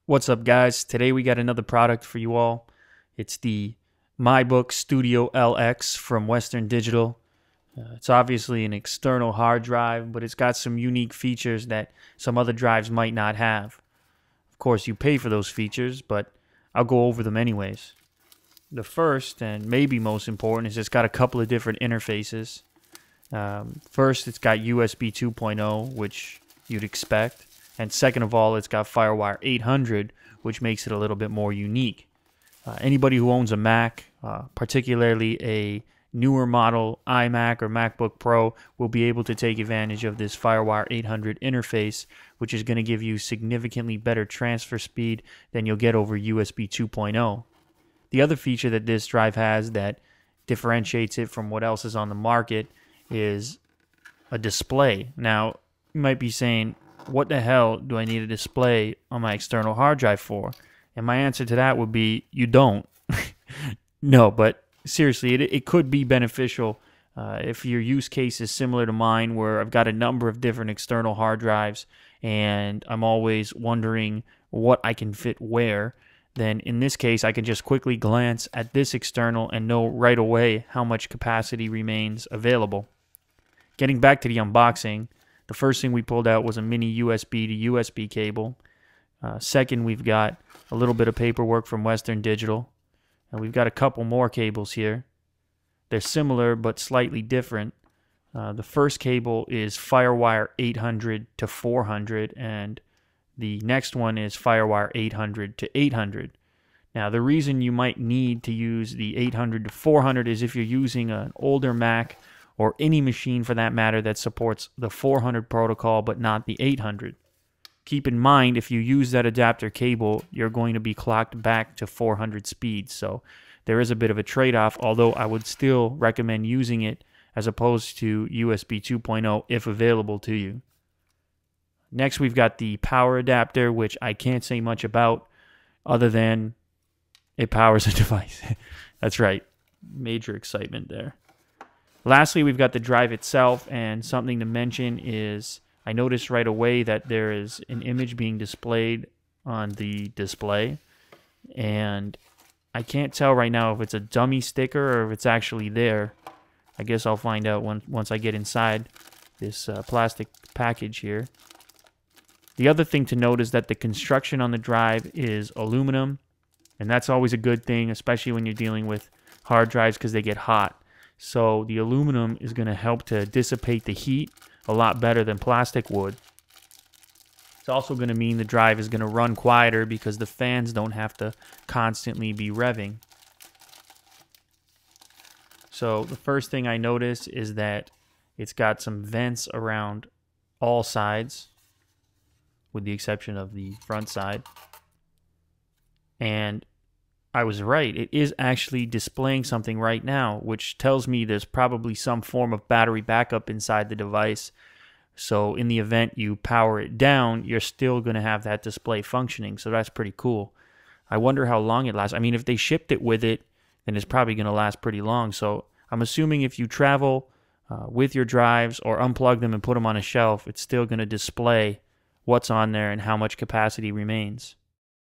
What's up, guys? Today we got another product for you all. It's the MyBook Studio LX from Western Digital. It's obviously an external hard drive, but it's got some unique features that some other drives might not have. Of course, you pay for those features, but I'll go over them anyways. The first, and maybe most important, is it's got a couple of different interfaces. First, it's got USB 2.0, which you'd expect. And second of all, it's got FireWire 800, which makes it a little bit more unique. Anybody who owns a Mac, particularly a newer model iMac or MacBook Pro, will be able to take advantage of this FireWire 800 interface, which is going to give you significantly better transfer speed than you'll get over USB 2.0. The other feature that this drive has that differentiates it from what else is on the market is a display. Now, you might be saying, what the hell do I need a display on my external hard drive for? And my answer to that would be, you don't. No, but seriously, it could be beneficial if your use case is similar to mine, where I've got a number of different external hard drives and I'm always wondering what I can fit where. Then in this case, I can just quickly glance at this external and know right away how much capacity remains available. Getting back to the unboxing, the first thing we pulled out was a mini USB to USB cable. Second, we've got a little bit of paperwork from Western Digital. And we've got a couple more cables here. They're similar but slightly different. The first cable is FireWire 800 to 400, and the next one is FireWire 800 to 800. Now, the reason you might need to use the 800 to 400 is if you're using an older Mac or any machine for that matter that supports the 400 protocol but not the 800. Keep in mind, if you use that adapter cable, you're going to be clocked back to 400 speeds. So there is a bit of a trade-off, although I would still recommend using it as opposed to USB 2.0 if available to you. Next, we've got the power adapter, which I can't say much about other than it powers a device. That's right. Major excitement there. Lastly, we've got the drive itself, and something to mention is I noticed right away that there is an image being displayed on the display, and I can't tell right now if it's a dummy sticker or if it's actually there. I guess I'll find out once I get inside this plastic package here. The other thing to note is that the construction on the drive is aluminum, and that's always a good thing, especially when you're dealing with hard drives because they get hot. So the aluminum is going to help to dissipate the heat a lot better than plastic would. It's also going to mean the drive is going to run quieter because the fans don't have to constantly be revving. So the first thing I notice is that it's got some vents around all sides, with the exception of the front side. And I was right. It is actually displaying something right now, which tells me there's probably some form of battery backup inside the device. So in the event you power it down, you're still going to have that display functioning. So that's pretty cool. I wonder how long it lasts. I mean, if they shipped it with it, then it's probably going to last pretty long. So I'm assuming if you travel with your drives or unplug them and put them on a shelf, it's still going to display what's on there and how much capacity remains.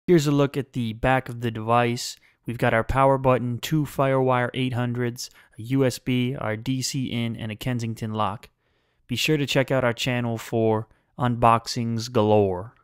Here's a look at the back of the device. We've got our power button, 2 FireWire 800s, a USB, our DC in, and a Kensington lock. Be sure to check out our channel for unboxings galore.